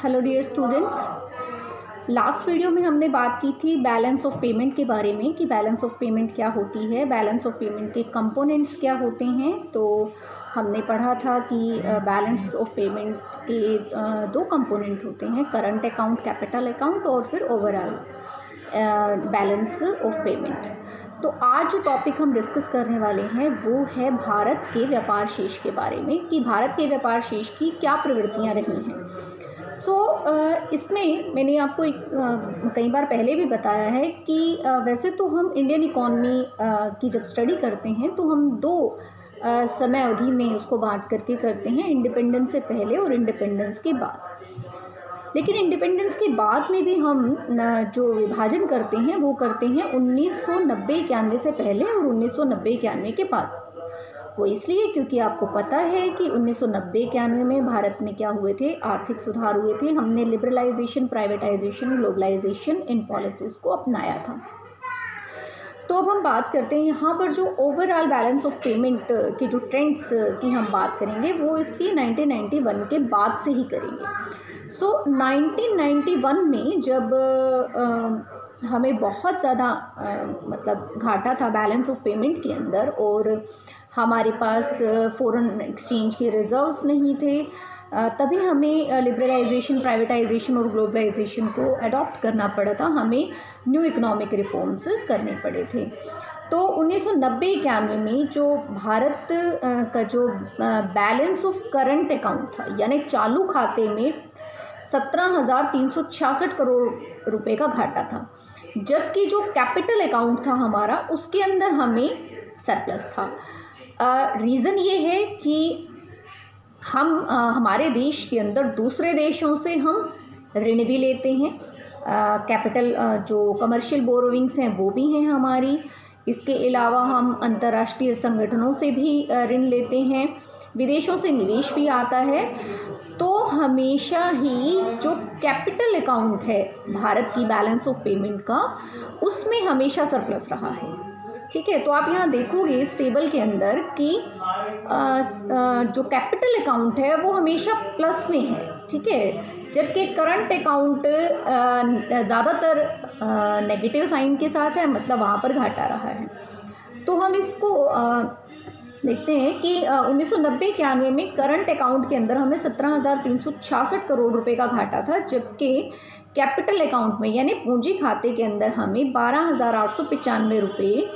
Hello dear students. Last video में हमने बात की थी बैलेंस ऑफ पेमेंट के बारे में कि बैलेंस ऑफ पेमेंट क्या होती है, बैलेंस ऑफ पेमेंट के कंपोनेंट्स क्या होते हैं। तो हमने पढ़ा था कि बैलेंस ऑफ पेमेंट के दो कंपोनेंट होते हैं, करंट अकाउंट, कैपिटल अकाउंट और फिर ओवरऑल बैलेंस ऑफ पेमेंट। तो आज जो टॉपिक हम डिस्कस करने वाले हैं वो है भारत के व्यापार शेष के बारे में कि भारत के व्यापार शेष की क्या प्रवृत्तियां रही हैं। इसमें मैंने आपको कई बार पहले भी बताया है कि वैसे तो हम इंडियन इकॉनमी की जब स्टडी करते हैं तो हम दो समय अवधि में उसको बांट करके करते हैं, इंडिपेंडेंस से पहले और इंडिपेंडेंस के बाद। लेकिन इंडिपेंडेंस के बाद में भी हम जो विभाजन करते हैं वो करते हैं 1990-91 से पहले और 1990-91 के बाद। वो इसलिए क्योंकि आपको पता है कि 1990-91 में भारत में क्या हुए थे, आर्थिक सुधार हुए थे। हमने लिबरलाइजेशन, प्राइवेटाइजेशन, ग्लोबलाइजेशन इन पॉलिसीज़ को अपनाया था। तो अब हम बात करते हैं यहाँ पर जो ओवरऑल बैलेंस ऑफ पेमेंट के जो ट्रेंड्स की हम बात करेंगे वो इसलिए 1991 के बाद से ही करेंगे। 1991 में जब हमें बहुत ज़्यादा मतलब घाटा था बैलेंस ऑफ पेमेंट के अंदर और हमारे पास फॉरेन एक्सचेंज के रिजर्व्स नहीं थे, तभी हमें लिबरलाइजेशन, प्राइवेटाइजेशन और ग्लोबलाइजेशन को अडॉप्ट करना पड़ा था। हमें न्यू इकोनॉमिक रिफॉर्म्स करने पड़े थे। तो 1990-91 में जो भारत का जो बैलेंस ऑफ करंट अकाउंट था, यानी चालू खाते में 17,366 करोड़ रुपए का घाटा था, जबकि जो कैपिटल अकाउंट था हमारा उसके अंदर हमें सरप्लस था। रीज़न ये है कि हम हमारे देश के अंदर दूसरे देशों से हम ऋण भी लेते हैं, कैपिटल जो कमर्शियल बोरोविंग्स हैं वो भी हैं हमारी। इसके अलावा हम अंतर्राष्ट्रीय संगठनों से भी ऋण लेते हैं, विदेशों से निवेश भी आता है। तो हमेशा ही जो कैपिटल अकाउंट है भारत की बैलेंस ऑफ पेमेंट का, उसमें हमेशा सरप्लस रहा है। ठीक है, तो आप यहाँ देखोगे इस टेबल के अंदर कि जो कैपिटल अकाउंट है वो हमेशा प्लस में है, ठीक है, जबकि करंट अकाउंट ज़्यादातर नेगेटिव साइन के साथ है, मतलब वहाँ पर घाटा रहा है। तो हम इसको देखते हैं कि 1990-91 में करंट अकाउंट के अंदर हमें 17,366 करोड़ रुपए का घाटा था, जबकि कैपिटल अकाउंट में यानी पूंजी खाते के अंदर हमें 12,895 रुपये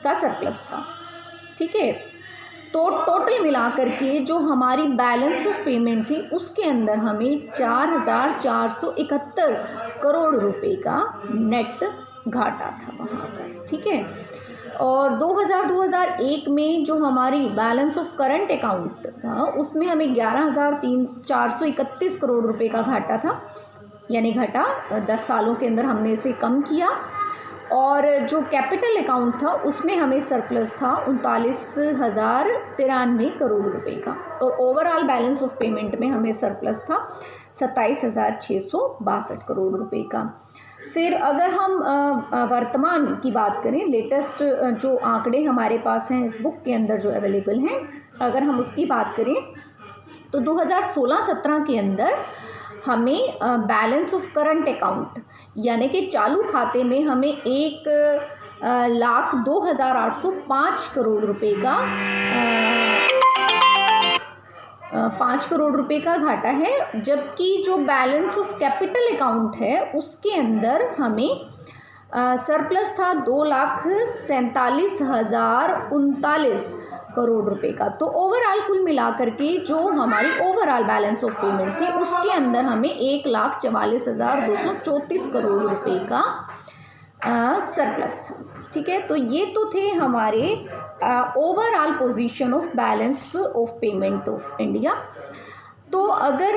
का सरप्लस था। ठीक है, तो टोटल मिलाकर के जो हमारी बैलेंस ऑफ पेमेंट थी उसके अंदर हमें 4,471 करोड़ रुपए का नेट घाटा था वहाँ पर। ठीक है, और 2001 में जो हमारी बैलेंस ऑफ करंट अकाउंट था उसमें हमें 11,431 करोड़ रुपए का घाटा था, यानी घटा 10 सालों के अंदर हमने इसे कम किया। और जो कैपिटल अकाउंट था उसमें हमें सरप्लस था 39,093 करोड़ रुपए का, और ओवरऑल बैलेंस ऑफ पेमेंट में हमें सरप्लस था 27,662 करोड़ रुपए का। फिर अगर हम वर्तमान की बात करें, लेटेस्ट जो आंकड़े हमारे पास हैं इस बुक के अंदर जो अवेलेबल हैं, अगर हम उसकी बात करें तो 2016-17 के अंदर हमें बैलेंस ऑफ करंट अकाउंट यानी कि चालू खाते में हमें 1,02,805 करोड़ रुपए का 5 करोड़ रुपए का घाटा है, जबकि जो बैलेंस ऑफ कैपिटल अकाउंट है उसके अंदर हमें सरप्लस था 2,47,039 करोड़ रुपए का। तो ओवरऑल कुल मिलाकर के जो हमारी ओवरऑल बैलेंस ऑफ पेमेंट थी उसके अंदर हमें 1,44,234 करोड़ रुपए का सरप्लस था। ठीक है, तो ये तो थे हमारे overall position of balance of payment of India. तो अगर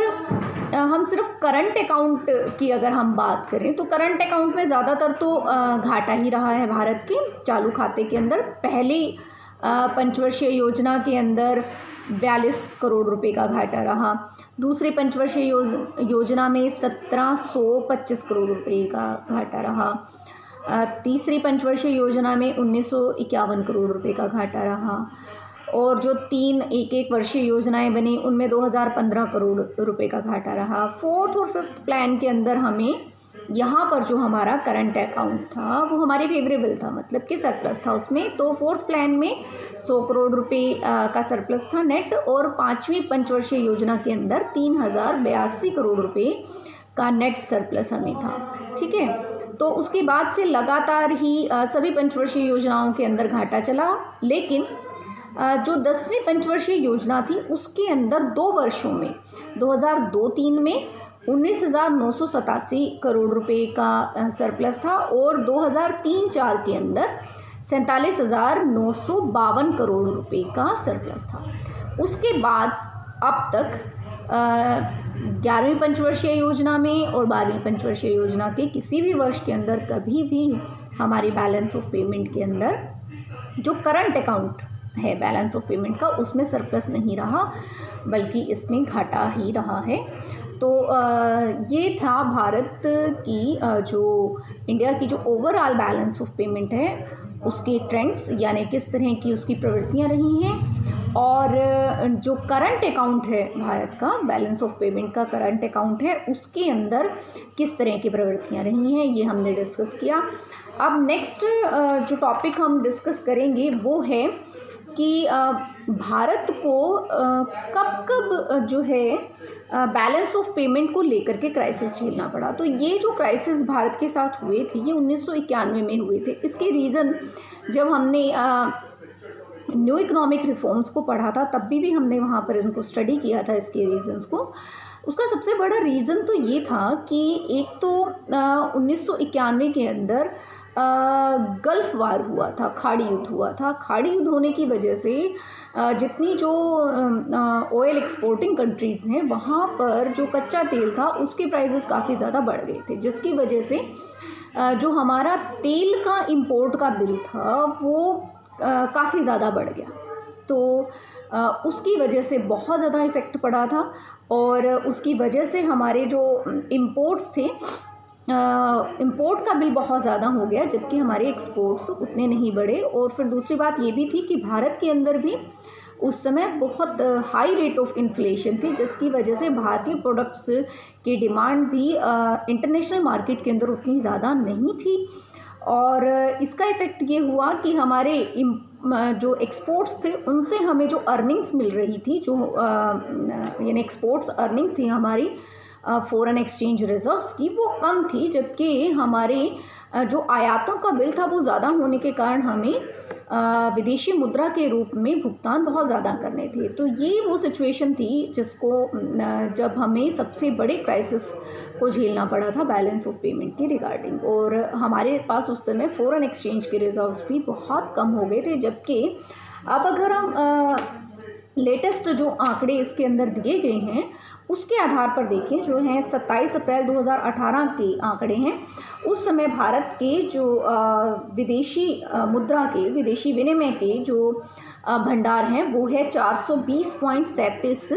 हम सिर्फ करंट अकाउंट की अगर हम बात करें तो करंट अकाउंट में ज़्यादातर तो घाटा ही रहा है भारत के चालू खाते के अंदर। पहली पंचवर्षीय योजना के अंदर 42 करोड़ रुपए का घाटा रहा, दूसरे पंचवर्षीय योजना में 1,725 करोड़ रुपए का घाटा रहा, तीसरी पंचवर्षीय योजना में 1,951 करोड़ रुपए का घाटा रहा, और जो 3 एक वर्षीय योजनाएं बनी उनमें 2015 करोड़ रुपए का घाटा रहा। फोर्थ और फिफ्थ प्लान के अंदर हमें यहाँ पर जो हमारा करंट अकाउंट था वो हमारे फेवरेबल था, मतलब कि सरप्लस था उसमें। तो फोर्थ प्लान में 100 करोड़ रुपए का सरप्लस था नेट, और 5वीं पंचवर्षीय योजना के अंदर 3082 करोड़ रुपए का नेट सरप्लस हमें था। ठीक है, तो उसके बाद से लगातार ही सभी पंचवर्षीय योजनाओं के अंदर घाटा चला, लेकिन जो 10वीं पंचवर्षीय योजना थी उसके अंदर 2 वर्षों में 2002-03 में 19,987 करोड़ रुपए का सरप्लस था, और 2003-04 के अंदर 47,952 करोड़ रुपए का सरप्लस था। उसके बाद अब तक 11वीं पंचवर्षीय योजना में और 12वीं पंचवर्षीय योजना के किसी भी वर्ष के अंदर कभी भी हमारी बैलेंस ऑफ पेमेंट के अंदर जो करंट अकाउंट है बैलेंस ऑफ पेमेंट का उसमें सरप्लस नहीं रहा, बल्कि इसमें घाटा ही रहा है। तो ये था भारत की जो इंडिया की जो ओवरऑल बैलेंस ऑफ पेमेंट है उसके ट्रेंड्स, यानी किस तरह की उसकी प्रवृत्तियाँ रही हैं, और जो करंट अकाउंट है भारत का बैलेंस ऑफ पेमेंट का करंट अकाउंट है उसके अंदर किस तरह की प्रवृत्तियाँ रही हैं, ये हमने डिस्कस किया। अब नेक्स्ट जो टॉपिक हम डिस्कस करेंगे वो है कि भारत को कब कब जो है बैलेंस ऑफ पेमेंट को लेकर के क्राइसिस झेलना पड़ा। तो ये जो क्राइसिस भारत के साथ हुए थे ये 1991 में हुए थे। इसके रीज़न जब हमने न्यू इकोनॉमिक रिफॉर्म्स को पढ़ा था तब भी हमने वहाँ पर इनको स्टडी किया था, इसके रीज़न्स को। उसका सबसे बड़ा रीज़न तो ये था कि एक तो 1991 के अंदर गल्फ़ वार हुआ था, खाड़ी युद्ध हुआ था। खाड़ी युद्ध होने की वजह से जितनी जो ऑयल एक्सपोर्टिंग कंट्रीज़ हैं वहाँ पर जो कच्चा तेल था उसके प्राइसेस काफ़ी ज़्यादा बढ़ गए थे, जिसकी वजह से जो हमारा तेल का इंपोर्ट का बिल था वो काफ़ी ज़्यादा बढ़ गया। तो उसकी वजह से बहुत ज़्यादा इफ़ेक्ट पड़ा था, और उसकी वजह से हमारे जो इम्पोर्ट्स थे इंपोर्ट का बिल बहुत ज़्यादा हो गया, जबकि हमारे एक्सपोर्ट्स उतने नहीं बढ़े। और फिर दूसरी बात ये भी थी कि भारत के अंदर भी उस समय बहुत हाई रेट ऑफ इन्फ्लेशन थी, जिसकी वजह से भारतीय प्रोडक्ट्स की डिमांड भी इंटरनेशनल मार्केट के अंदर उतनी ज़्यादा नहीं थी। और इसका इफ़ेक्ट ये हुआ कि हमारे जो एक्सपोर्ट्स थे उनसे हमें जो अर्निंग्स मिल रही थी, जो यानी एक्सपोर्ट्स अर्निंग थी हमारी फॉरेन एक्सचेंज रिजर्व्स की, वो कम थी, जबकि हमारे जो आयातों का बिल था वो ज़्यादा होने के कारण हमें विदेशी मुद्रा के रूप में भुगतान बहुत ज़्यादा करने थे। तो ये वो सिचुएशन थी जिसको जब हमें सबसे बड़े क्राइसिस को झेलना पड़ा था बैलेंस ऑफ पेमेंट के रिगार्डिंग। और हमारे पास उस समय फॉरेन एक्सचेंज के रिजर्व्स भी बहुत कम हो गए थे, जबकि अब अगर हम लेटेस्ट जो आंकड़े इसके अंदर दिए गए हैं उसके आधार पर देखें, जो हैं 27 अप्रैल 2018 के आंकड़े हैं, उस समय भारत के जो विदेशी मुद्रा के विदेशी विनिमय के जो भंडार हैं वो है 420.37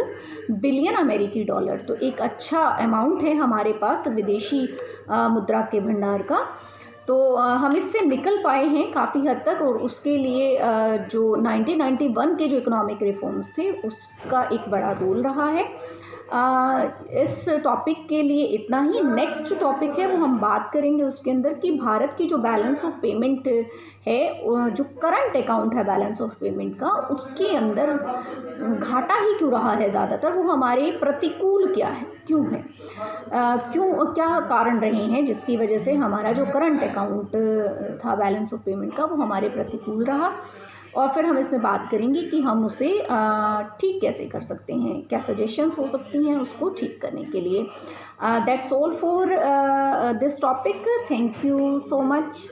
बिलियन अमेरिकी डॉलर। तो एक अच्छा अमाउंट है हमारे पास विदेशी मुद्रा के भंडार का। तो हम इससे निकल पाए हैं काफ़ी हद तक, और उसके लिए जो 1991 के जो इकोनॉमिक रिफॉर्म्स थे उसका एक बड़ा रोल रहा है। इस टॉपिक के लिए इतना ही। नेक्स्ट जो टॉपिक है वो हम बात करेंगे उसके अंदर कि भारत की जो बैलेंस ऑफ पेमेंट है, जो करंट अकाउंट है बैलेंस ऑफ पेमेंट का, उसके अंदर घाटा ही क्यों रहा है ज़्यादातर, वो हमारे प्रतिकूल क्या है, क्यों है, क्या कारण रहे हैं जिसकी वजह से हमारा जो करंट अकाउंट था बैलेंस ऑफ पेमेंट का वो हमारे प्रतिकूल रहा। और फिर हम इसमें बात करेंगे कि हम उसे ठीक कैसे कर सकते हैं, क्या सजेशंस हो सकती हैं उसको ठीक करने के लिए। That's all for this topic. Thank you so much.